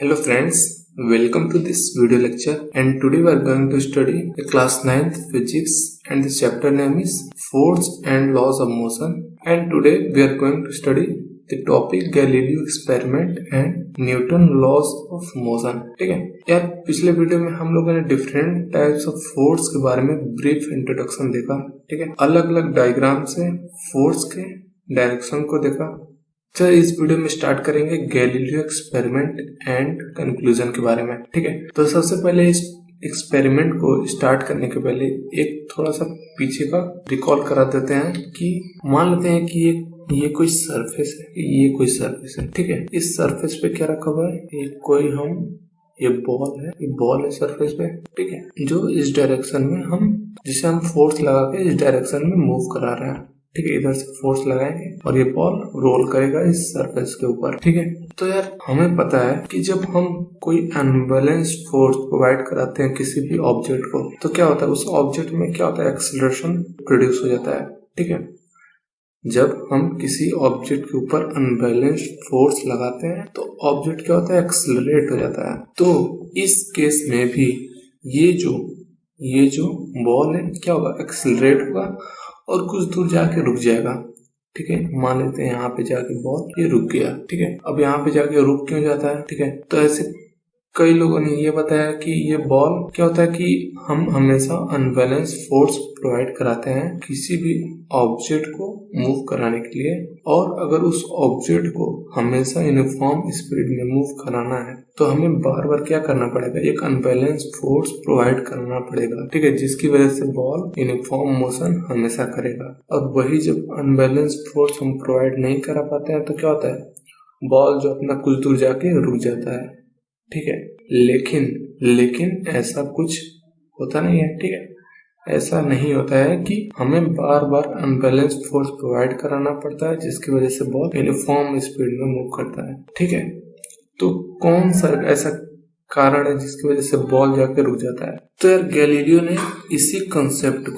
Hello friends, welcome to this video lecture, and today we are going to study the class 9th physics, and the chapter name is Force and Laws of Motion. And today we are going to study the topic Galileo experiment and Newton laws of motion. ठीक है यार, पिछले video में हम लोगों ने different types of force के बारे में ब्रीफ इंट्रोडक्शन देखा. ठीक है, अलग अलग डायग्राम से फोर्स के डायरेक्शन को देखा. चल इस वीडियो में स्टार्ट करेंगे गैलीलियो एक्सपेरिमेंट एंड कंक्लूजन के बारे में. ठीक है, तो सबसे पहले इस एक्सपेरिमेंट को स्टार्ट करने के पहले एक थोड़ा सा पीछे का रिकॉल करा देते हैं कि मान लेते हैं कि ये कोई सरफेस है, ये कोई सरफेस है. ठीक है, इस सरफेस पे क्या रखा हुआ है, ये बॉल है, ये बॉल है सरफेस पे. ठीक है, जो इस डायरेक्शन में जिसे हम फोर्स लगा के इस डायरेक्शन में मूव करा रहे हैं. ठीक है, इधर से फोर्स लगाएंगे और ये बॉल रोल करेगा इस सरफेस के ऊपर. ठीक है, तो यार हमें पता है कि जब हम कोई अनबैलेंस्ड फोर्स प्रोवाइड कराते हैं किसी भी ऑब्जेक्ट को, तो क्या होता है, उस ऑब्जेक्ट में क्या होता है, एक्सेलरेशन प्रोड्यूस हो जाता है. ठीक है, जब हम किसी ऑब्जेक्ट के ऊपर अनबैलेंस्ड फोर्स लगाते हैं तो ऑब्जेक्ट क्या होता है, एक्सेलरेट हो जाता है. तो इस केस में भी ये जो बॉल है क्या होगा, एक्सेलरेट होगा और कुछ दूर जाके रुक जाएगा. ठीक है, मान लेते हैं यहाँ पे जाके बॉल ये रुक गया. ठीक है, अब यहाँ पे जाके रुक क्यों जाता है. ठीक है, तो ऐसे कई लोगों ने ये बताया कि ये बॉल क्या होता है कि हम हमेशा अनबैलेंस फोर्स प्रोवाइड कराते हैं किसी भी ऑब्जेक्ट को मूव कराने के लिए, और अगर उस ऑब्जेक्ट को हमेशा यूनिफॉर्म स्पीड में मूव कराना है तो हमें बार बार क्या करना पड़ेगा, एक अनबैलेंस फोर्स प्रोवाइड करना पड़ेगा. ठीक है, जिसकी वजह से बॉल यूनिफॉर्म मोशन हमेशा करेगा. और वही जब अनबैलेंस फोर्स हम प्रोवाइड नहीं करा पाते हैं तो क्या होता है, बॉल जो अपना कुछ दूर जाके रुक जाता है. ठीक है, लेकिन ऐसा कुछ होता नहीं है. ठीक है, ऐसा नहीं होता है कि हमें बार बार अनबैलेंस फोर्स प्रोवाइड कराना पड़ता है जिसकी वजह से बॉल यूनिफॉर्म स्पीड में मूव करता है. ठीक है, तो कौन सा ऐसा कारण है जिसकी वजह से बॉल जाके रुक जाता है. तो यार गैलीलियो ने इसी कंसेप्ट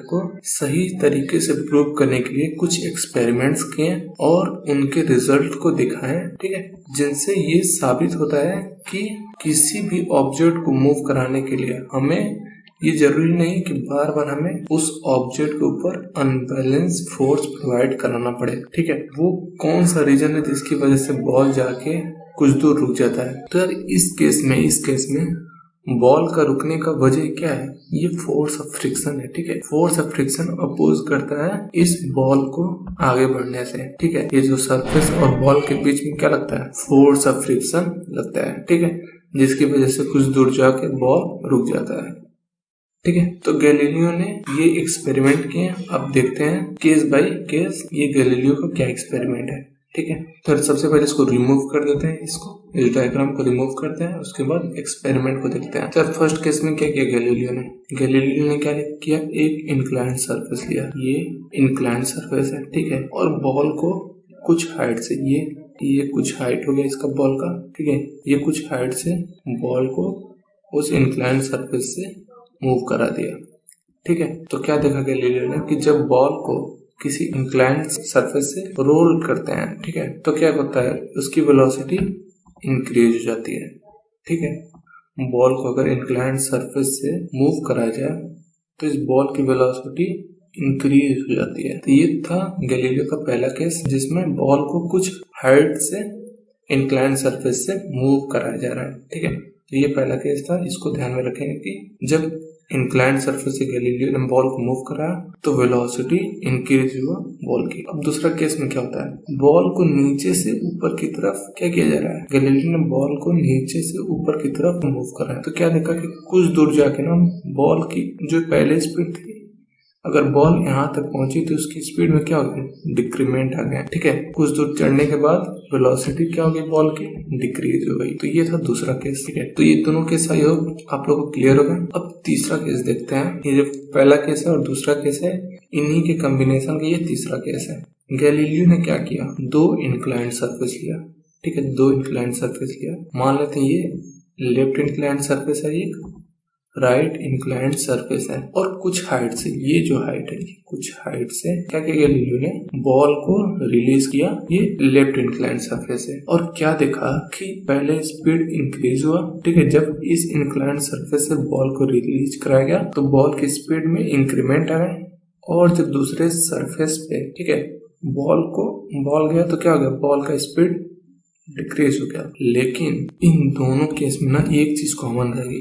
को सही तरीके से प्रूव करने के लिए कुछ एक्सपेरिमेंट्स किए और उनके रिजल्ट को दिखाए. ठीक है, जिनसे ये साबित होता है कि किसी भी ऑब्जेक्ट को मूव कराने के लिए हमें ये जरूरी नहीं कि बार बार हमें उस ऑब्जेक्ट के ऊपर अनबैलेंस फोर्स प्रोवाइड कराना पड़े. ठीक है, वो कौन सा रीजन है जिसकी वजह से बॉल जाके कुछ दूर रुक जाता है. तो यार इस केस में बॉल का रुकने का वजह क्या है, ये फोर्स ऑफ फ्रिक्शन है. ठीक है, फोर्स ऑफ फ्रिक्शन अपोज करता है इस बॉल को आगे बढ़ने से. ठीक है, ये जो सरफेस और बॉल के बीच में क्या लगता है, फोर्स ऑफ फ्रिक्शन लगता है. ठीक है, जिसकी वजह से कुछ दूर जाके बॉल रुक जाता है. ठीक है, तो गैलीलियो ने ये एक्सपेरिमेंट किए. अब देखते हैं केस बाय केस ये गैलीलियो का क्या एक्सपेरिमेंट है. ठीक है, तो सबसे पहले इसको रिमूव कर देते हैं, इस डायग्राम को रिमूव करते हैं, उसके बाद एक्सपेरिमेंट को देखते हैं. तो फर्स्ट केस में क्या किया गैलीलियो ने क्या किया, एक इंक्लाइंड सरफेस लिया. ये इंक्लाइंड सरफेस है. ठीक है, और बॉल को कुछ हाइट से, ये कुछ हाइट हो गया इसका बॉल का. ठीक है, ये कुछ हाइट से बॉल को उस इंक्लाइंड सरफेस से मूव करा दिया. ठीक है, तो क्या देखा गैलीलियो ने कि जब बॉल को किसी इंक्लाइंड सरफेस से रोल करते हैं, ठीक है, तो क्या होता है, उसकी वेलोसिटी इंक्रीज हो जाती है. ठीक है, बॉल को अगर इंक्लाइंड सरफेस से मूव कराया जाए तो इस बॉल की वेलोसिटी इंक्रीज हो जाती है. तो ये था गैलीलियो का पहला केस जिसमें बॉल को कुछ हाइट से इंक्लाइंड सरफेस से मूव कराया जा रहा है. ठीक है, तो ये पहला केस था. इसको ध्यान में रखेंगे कि जब इंक्लाइंड सरफेस से गैलीलियो ने बॉल को मूव करा तो वेलोसिटी इंक्रीज हुआ बॉल की. अब दूसरा केस में क्या होता है, बॉल को नीचे से ऊपर की तरफ क्या किया जा रहा है, गैलीलियो ने बॉल को नीचे से ऊपर की तरफ मूव करा है. तो क्या देखा कि कुछ दूर जाके ना बॉल की जो पहले स्पीड थी, अगर बॉल यहाँ तक पहुंची तो उसकी स्पीड में क्या हो गया, डिक्रीमेंट आ गया. ठीक है, कुछ दूर चढ़ने के बाद वेलोसिटी क्या हो गई बॉल की, डिक्रीज हो गई. तो ये था दूसरा केस. ठीक है, तो ये दोनों केस आई होप आप लोगों को क्लियर होगा. अब तीसरा केस देखते हैं. ये जो पहला केस है और दूसरा केस है, इन्हीं के कॉम्बिनेशन का ये तीसरा केस है. गैलीलियो ने क्या किया, दो इंक्लाइंड सरफेस लिया. ठीक है, दो इंक्लाइंड सरफेस लिया. मान लेते हैं ये लेफ्ट इंक्लाइंड सरफेस है एक, राइट इंक्लाइंड सरफेस है और कुछ हाइट से, ये जो हाइट है, कुछ हाइट से क्या किया गैलीलियो ने, बॉल को रिलीज किया, ये लेफ्ट इंक्लाइंड सरफेस है। और क्या देखा कि पहले स्पीड इंक्रीज हुआ, ठीक है, जब इस इंक्लाइंड सरफेस से बॉल को रिलीज कराया गया तो बॉल की स्पीड में इंक्रीमेंट आ गया, और जब दूसरे सरफेस पे, ठीक है, बॉल गया तो क्या हो गया, बॉल का स्पीड डिक्रीज हो गया। लेकिन इन दोनों केस में ना एक चीज कॉमन रहेगी,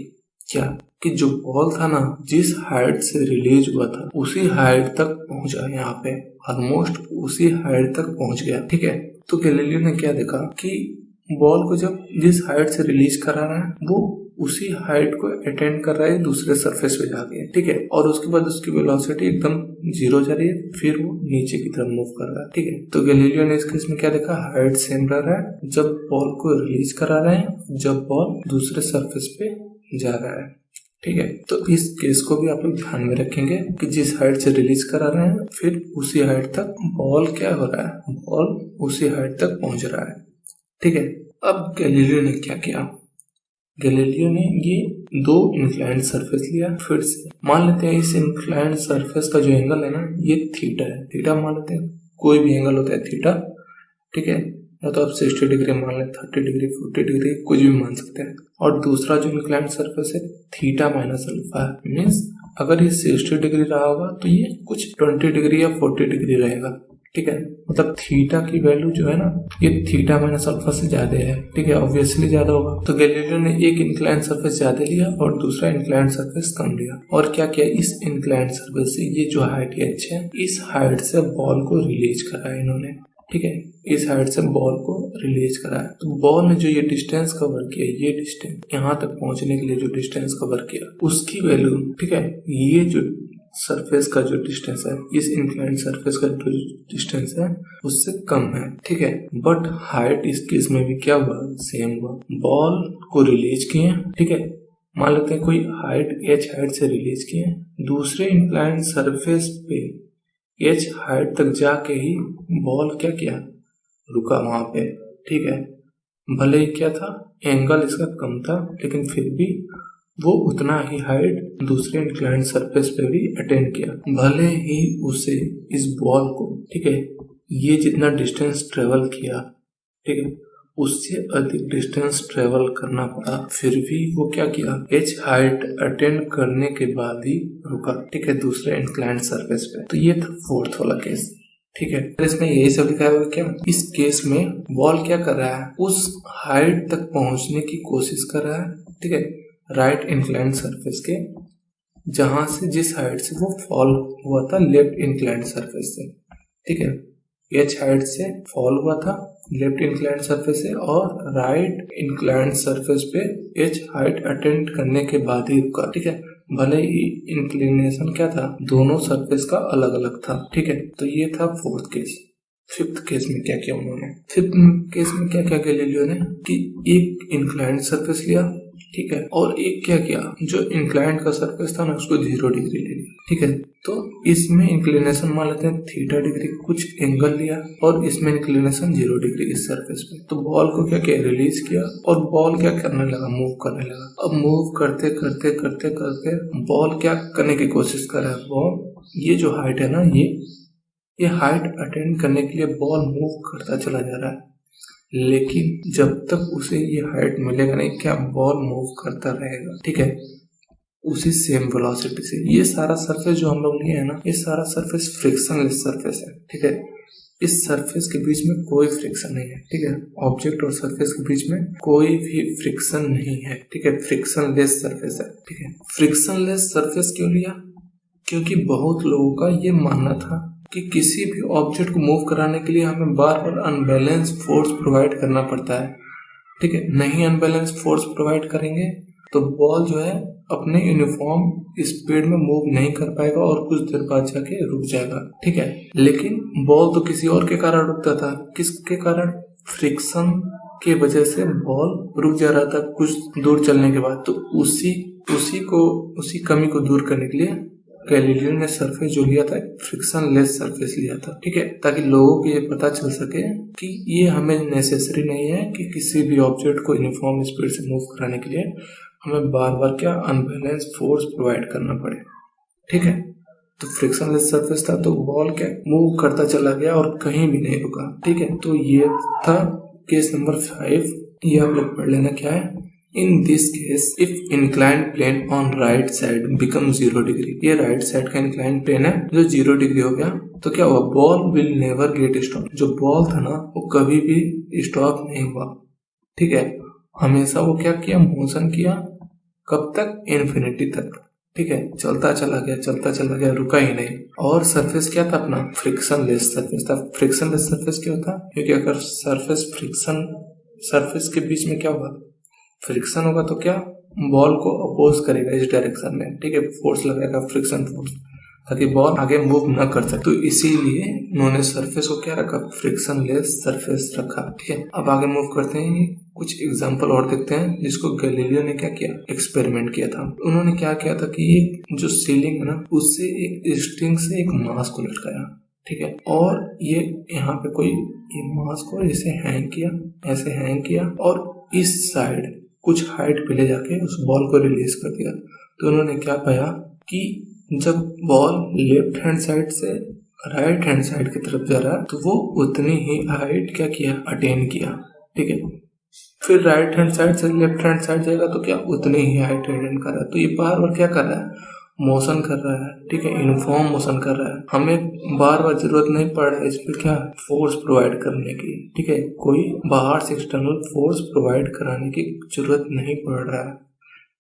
क्या, कि जो बॉल था ना, जिस हाइट से रिलीज हुआ था उसी हाइट तक पहुंचा, यहाँ पे ऑलमोस्ट उसी हाइट तक पहुंच गया, ठीक है। तो गैलीलियो ने क्या देखा कि बॉल को जब जिस हाइट से रिलीज करा रहा है वो उसी हाइट को अटेंड कर रहा है दूसरे सरफेस पे जाके, ठीक है, और उसके बाद उसकी वेलोसिटी एकदम जीरो जा रही है, फिर वो नीचे की तरफ मूव कर रहा है, ठीक है। तो गैलीलियो ने इस केस में क्या देखा, हाइट सेम रह रहा है जब बॉल को रिलीज करा रहे हैं, जब बॉल दूसरे सरफेस पे जा रहा है, ठीक है। तो इस केस को भी आप लोग ध्यान में रखेंगे कि जिस हाइट से रिलीज करा रहे हैं फिर उसी हाइट तक बॉल क्या हो रहा है, बॉल उसी हाइट तक पहुंच रहा है, ठीक है। अब गैलीलियो ने क्या किया, गैलीलियो ने ये दो इंक्लाइंड सरफेस लिया, फिर से मान लेते हैं इस इंक्लाइंड सरफेस का जो एंगल है ना, ये थीटा है, थीटा मान लेते हैं, कोई भी एंगल होता है थीटा, ठीक है, या तो आप 60 डिग्री मान लें, 30 डिग्री, 40 डिग्री, कुछ भी मान सकते हैं। और दूसरा जो इंक्लाइंड सरफेस है थीटा माइनस अल्फा, मीन्स अगर ये 60 डिग्री रहा होगा तो ये कुछ 20 डिग्री या 40 डिग्री रहेगा, ठीक है। मतलब थीटा की वैल्यू जो है ना, ये थीटा माइनस अल्फा से ज्यादा है, ठीक है, ऑब्वियसली ज्यादा होगा। तो गैलीलियो ने एक इंक्लाइंड सरफेस ज्यादा लिया और दूसरा इंक्लाइंड सरफेस कम लिया, और क्या किया, इस इंक्लाइंड सरफेस से ये जो हाइट एच है, इस हाइट से बॉल को रिलीज करा इन्होंने, ठीक है, इस हाइट से बॉल को रिलीज करा है। तो बॉल ने जो ये डिस्टेंस कवर किया, ये डिस्टेंस यहाँ तक पहुंचने के लिए जो डिस्टेंस कवर किया उसकी वैल्यू, ठीक है, ये जो सरफेस का जो डिस्टेंस है, इस इंक्लाइंड सरफेस का जो डिस्टेंस है उससे कम है, ठीक है। बट हाइट इस केस में भी क्या हुआ, सेम हुआ, बॉल को रिलीज किए, ठीक है, मान लेते हैं कोई हाइट एच हाइट से रिलीज किए, दूसरे इंक्लाइंड सरफेस पे एच हाइट तक जाके ही बॉल क्या किया, रुका वहां पे, ठीक है। भले ही क्या था, एंगल इसका कम था, लेकिन फिर भी वो उतना ही हाइट दूसरे इंक्लाइंड सरफेस पे भी अटेंड किया, भले ही उसे इस बॉल को, ठीक है, ये जितना डिस्टेंस ट्रेवल किया, ठीक है, उससे अधिक डिस्टेंस ट्रेवल करना पड़ा, फिर भी वो क्या किया, एच हाइट अटेंड करने के बाद ही रुका, ठीक है, दूसरे इंक्लाइंड सरफेस पे। तो ये था फोर्थ वाला केस, ठीक है। तो इसमें यही सब लिखा हुआ है, क्या इस केस में बॉल क्या कर रहा है, उस हाइट तक पहुंचने की कोशिश कर रहा है, ठीक है, राइट इंक्लाइंड सरफेस के, जहां से जिस हाइट से वो फॉल हुआ था लेफ्ट इंक्लाइंड सरफेस से, ठीक है, एच हाइट से फॉल हुआ था लेफ्ट इंक्लाइंड सरफेस से, और राइट इंक्लाइंड सरफेस पे एच हाइट अटेंड करने के बाद ही रुका, ठीक है, भले ही इंक्लिनेशन क्या था, दोनों सरफेस का अलग अलग था, ठीक है। तो ये था फोर्थ केस। फिफ्थ केस में क्या किया उन्होंने, फिफ्थ केस में क्या क्या गैलीलियो ने कि एक इंक्लाइंड सरफेस लिया, ठीक है, और एक क्या किया, जो इंक्लाइंड का सरफेस था ना उसको 0 डिग्री ले लिया, ठीक है। तो इसमें इंक्लिनेशन मान लेते हैं थीटा डिग्री, कुछ एंगल लिया, और इसमें इंक्लिनेशन 0 डिग्री इस सरफेस पे। तो बॉल को क्या किया, रिलीज किया, और बॉल क्या करने लगा, मूव करने लगा। अब मूव करते करते करते करते बॉल क्या करने की कोशिश कर रहा है, बॉल ये जो हाइट है ना, ये हाइट अटेंड करने के लिए बॉल मूव करता चला जा रहा है, लेकिन जब तक उसे ये हाइट मिलेगा नहीं, क्या बॉल मूव करता रहेगा, ठीक है, उसी सेम वेलोसिटी से। ये सारा सरफेस जो हम लोग लिए है ना, ये सारा सरफेस फ्रिक्शनलेस सरफेस है, ठीक है, इस सरफेस के बीच में कोई फ्रिक्शन नहीं है, ठीक है, ऑब्जेक्ट और सरफेस के बीच में कोई भी फ्रिक्शन नहीं है, ठीक है, फ्रिक्शनलेस सरफेस है, ठीक है। फ्रिक्शनलेस सरफेस क्यों लिया, क्योंकि बहुत लोगों का ये मानना था कि किसी भी ऑब्जेक्ट को मूव कराने के लिए हमें बार बार अनबैलेंस फोर्स प्रोवाइड करना पड़ता है, ठीक है, नहीं अनबैलेंस फोर्स प्रोवाइड करेंगे तो बॉल जो है अपने यूनिफॉर्म स्पीड में मूव नहीं कर पाएगा और कुछ देर बाद जाके रुक जाएगा, ठीक है। लेकिन बॉल तो किसी और के कारण रुकता था, किसके कारण, फ्रिक्शन के वजह से बॉल रुक जा रहा था कुछ दूर चलने के बाद। तो उसी कमी को दूर करने के लिए गैलीलियो ने सरफेस जो लिया था फ्रिक्शनलेस सरफेस लिया था, ठीक है, ताकि लोगों को ये पता चल सके कि ये हमें नेसेसरी नहीं है कि किसी भी ऑब्जेक्ट को यूनिफॉर्म स्पीड से मूव कराने के लिए हमें बार बार क्या अनबैलेंस फोर्स प्रोवाइड करना पड़े। ठीक है, तो फ्रिक्शनलेस सरफेस था तो बॉल क्या मूव करता चला गया और कहीं भी नहीं रुका। ठीक है, तो ये था केस नंबर 5। ये आप लोग पढ़ लेना क्या है। In this case if inclined plane on right side become 0 degree, ये राइट साइड का इंक्लाइंड प्लेन है जो 0 डिग्री हो गया तो क्या हुआ, ball will never get stop. जो बॉल था ना वो कभी भी स्टॉप नहीं हुआ। ठीक है, हमेशा वो क्या किया, मोशन किया। कब तक, इन्फिनिटी तक। ठीक है, चलता चला गया, रुका ही नहीं। और सरफेस क्या था अपना, फ्रिक्शनलेस सरफेस था। फ्रिक्शनलेस सरफेस क्या होता है, क्योंकि अगर सरफेस के बीच में क्या होगा, फ्रिक्शन होगा तो क्या बॉल को अपोज करेगा इस डायरेक्शन में। ठीक है, फोर्स लगाएगा, फ्रिक्शन फोर्स, ताकि बॉल आगे मूव न कर सके। तो इसीलिए उन्होंने सरफेस को क्या रखा, फ्रिक्शनलेस सरफेस रखा। ठीक है, अब आगे मूव करते हैं, कुछ एग्जांपल और देखते हैं जिसको गैलीलियो ने क्या किया, एक्सपेरिमेंट किया था। उन्होंने क्या किया था कि जो सीलिंग है ना उससे एक स्ट्रिंग से एक मास को लटकाया। ठीक है, और ये यहाँ पे कोई ये मास को ऐसे हैंग किया, ऐसे हैंग किया और इस साइड कुछ हाइट पे ले जाके उस बॉल को रिलीज कर दिया। तो उन्होंने क्या पाया कि जब बॉल लेफ्ट हैंड साइड से राइट हैंड साइड की तरफ जा रहा है तो वो उतनी ही हाइट क्या किया, अटेन किया। ठीक है, फिर राइट हैंड साइड से लेफ्ट हैंड साइड जाएगा तो क्या उतनी ही हाइट अटेन कर रहा है। तो ये बार बार क्या कर रहा है, मोशन कर रहा है। ठीक है, यूनिफॉर्म मोशन कर रहा है। हमें बार बार जरूरत नहीं पड़ रहा है इस पर क्या, फोर्स प्रोवाइड करने की। ठीक है, कोई बाहर से एक्सटर्नल फोर्स प्रोवाइड कराने की जरूरत नहीं पड़ रहा है।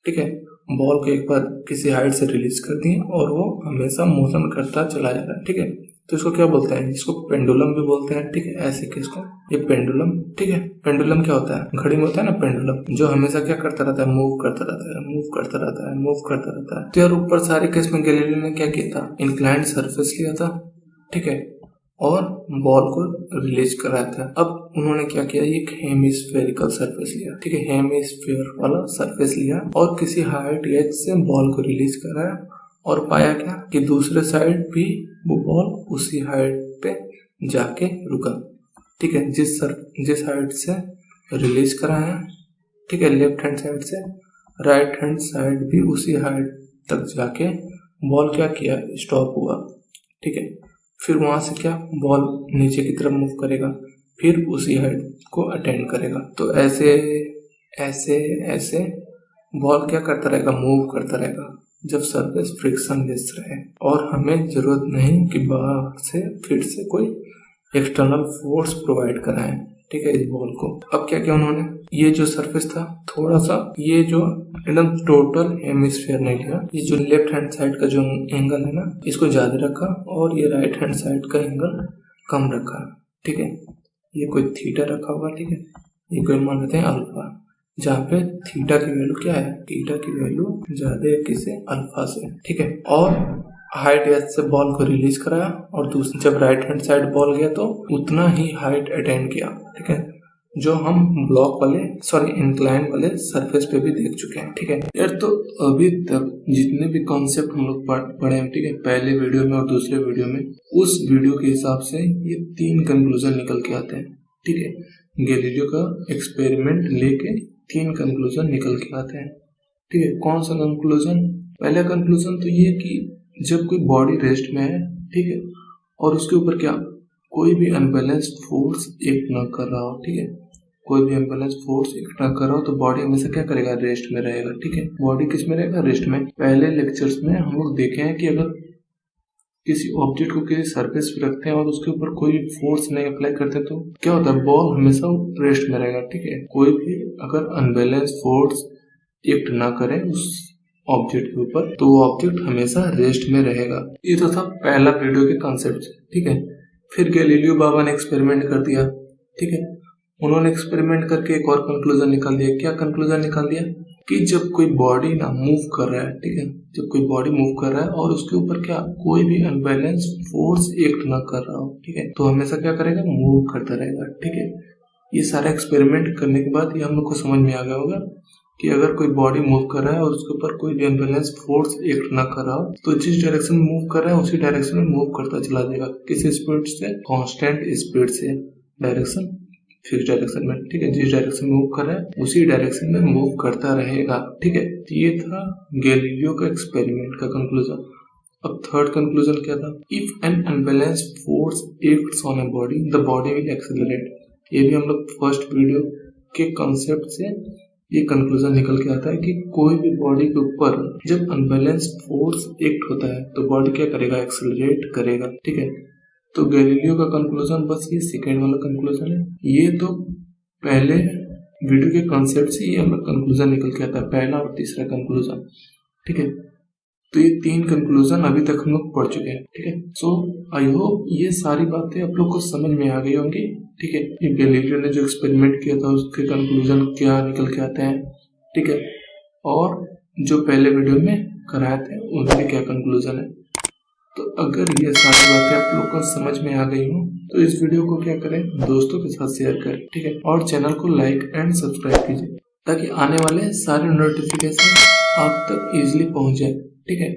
ठीक है, बॉल को एक बार किसी हाइट से रिलीज कर दिए और वो हमेशा मोशन करता चला जा रहा है। ठीक है, तो इसको क्या बोलते हैं, इसको पेंडुलम भी बोलते हैं। ठीक है, ऐसे केस को ये पेंडुलम। ठीक है, पेंडुलम क्या होता है, घड़ी में होता है ना पेंडुलम, जो हमेशा क्या करता रहता है, मूव करता रहता है। तो यार ऊपर सारे केस में गैलीलियो ने क्या किया था, इंक्लाइंड सरफेस लिया था। ठीक है, और बॉल को रिलीज कराया था। अब उन्होंने क्या किया, एक हेमिस्फेरिकल सरफेस लिया। ठीक है, हेमिस्फीयर वाला सरफेस लिया और किसी हाइट एज से बॉल को रिलीज कराया और पाया क्या कि दूसरे साइड भी वो बॉल उसी हाइट पे जाके रुका। ठीक है, जिस हाइट से रिलीज कराया, ठीक है, लेफ्ट हैंड साइड से राइट हैंड साइड भी उसी हाइट तक जाके बॉल क्या किया, स्टॉप हुआ। ठीक है, फिर वहां से क्या बॉल नीचे की तरफ मूव करेगा, फिर उसी हाइट को अटेंड करेगा। तो ऐसे ऐसे ऐसे बॉल क्या करता रहेगा, मूव करता रहेगा जब सरफेस फ्रिक्शनलेस रहे और हमें जरूरत नहीं कि बाहर से फिर से कोई एक्सटर्नल फोर्स प्रोवाइड कराएं। ठीक है, इस बॉल को अब क्या किया उन्होंने, ये जो सरफेस था थोड़ा सा, ये जो एकदम टोटल हेमिस्फीयर नहीं लिया, ये जो लेफ्ट हैंड साइड का जो एंगल है ना इसको ज्यादा रखा और ये राइट हैंड साइड का एंगल कम रखा। ठीक है, ये कोई थीटा रखा हुआ। ठीक है, ये कोई मान लेते हैं अल्फा, जहाँ पे थीटा की वैल्यू क्या है, थीटा की वैल्यू ज्यादा है किसे, अल्फा से। ठीक है, और हाइट एज से बॉल को रिलीज कराया और दूसरी जब राइट हैंड साइड बॉल गया तो उतना ही हाइट अटेंड किया। ठीक है, जो हम ब्लॉक वाले इंक्लाइन वाले सरफेस पे भी देख चुके हैं। ठीक है यार, तो अभी तक जितने भी कॉन्सेप्ट हम लोग पढ़े हैं, ठीक है, पहले वीडियो में और दूसरे वीडियो में, उस वीडियो के हिसाब से ये 3 कंक्लूजन निकल के आते हैं। ठीक है, गैलीलियो का एक्सपेरिमेंट लेके 3 कंक्लूजन निकल के आते हैं। ठीक है, कौन सा कंक्लूजन, पहला कंक्लूजन तो ये कि जब कोई बॉडी रेस्ट में है, ठीक है, और उसके ऊपर क्या कोई भी अनबैलेंस्ड फोर्स एक्ट न कर रहा हो, ठीक है, कोई भी अनबैलेंस फोर्स एक्ट न कर रहा हो तो बॉडी हमेशा क्या करेगा, रेस्ट में रहेगा। ठीक है, बॉडी किस में रहेगा, रेस्ट में। पहले लेक्चर्स में हम लोग देखे हैं कि अगर किसी ऑब्जेक्ट को किसी सरफेस पे रखते हैं और उसके ऊपर कोई फोर्स नहीं अप्लाई करते तो क्या होता है, बॉल हमेशा रेस्ट में रहेगा। ठीक है, कोई भी अगर अनबैलेंस फोर्स एक्ट ना करे उस ऑब्जेक्ट के ऊपर तो वो ऑब्जेक्ट हमेशा रेस्ट में रहेगा। ये तो था पहला वीडियो के कॉन्सेप्ट। ठीक है, फिर गैलीलियो बाबा ने एक्सपेरिमेंट कर दिया। ठीक है, उन्होंने एक्सपेरिमेंट करके एक और कंक्लूजन निकाल दिया। क्या कंक्लूजन निकाल दिया कि जब कोई बॉडी ना मूव कर रहा है, ठीक है, जब कोई बॉडी मूव कर रहा है और उसके ऊपर क्या कोई भी अनबैलेंस फोर्स एक्ट ना कर रहा हो, ठीक है, तो हमेशा क्या करेगा, मूव करता रहेगा। ठीक है, ये सारा एक्सपेरिमेंट करने के बाद ये हम लोग को समझ में आ गया होगा कि अगर कोई बॉडी मूव कर रहा है और उसके ऊपर कोई भी अनबैलेंस फोर्स एक्ट ना कर रहा हो तो जिस डायरेक्शन में मूव कर रहा है उसी डायरेक्शन में मूव करता चला जाएगा। किस स्पीड से, कांस्टेंट स्पीड से, डायरेक्शन फिक्स डायरेक्शन में। ठीक है, जिस डायरेक्शन में मूव कर रहा है उसी डायरेक्शन में मूव करता रहेगा। ठीक है, तो ये था गैलीलियो का एक्सपेरिमेंट का कंक्लूजन। अब थर्ड कंक्लूजन क्या था? If N unbalanced force acts on a body the body will accelerate. ये भी हम लोग फर्स्ट वीडियो के कॉन्सेप्ट से ये कंक्लूजन निकल के आता है कि कोई भी बॉडी के ऊपर जब अनबैलेंस्ड फोर्स एक्ट होता है तो बॉडी क्या करेगा? एक्सेलरेट करेगा। ठीक है, तो गैलीलियो का कंक्लूजन बस ये सेकेंड वाला कंक्लूजन है। ये तो पहले वीडियो के कॉन्सेप्ट से ये हम लोग कंक्लूजन निकल के आता है, पहला और तीसरा कंक्लूजन। ठीक है, तो ये 3 कंक्लूजन अभी तक हम लोग पढ़ चुके हैं। ठीक है, सो आई होप ये सारी बातें आप लोग को समझ में आ गई होंगी। ठीक है, ये गैलीलियो ने जो एक्सपेरिमेंट किया था उसके कंक्लूजन क्या निकल के आते हैं। ठीक है, और जो पहले वीडियो में कराए थे उनके क्या कंक्लूजन है। तो अगर ये सारी बातें आप लोग को समझ में आ गई हो तो इस वीडियो को क्या करें? दोस्तों के साथ शेयर करें। ठीक है, और चैनल को लाइक एंड सब्सक्राइब कीजिए ताकि आने वाले सारे नोटिफिकेशन आप तक इजीली पहुंच जाए। ठीक है,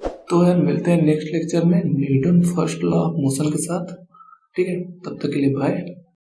तो यार मिलते हैं नेक्स्ट लेक्चर में Newton first law of motion के साथ। ठीक है, तब तक के लिए बाय।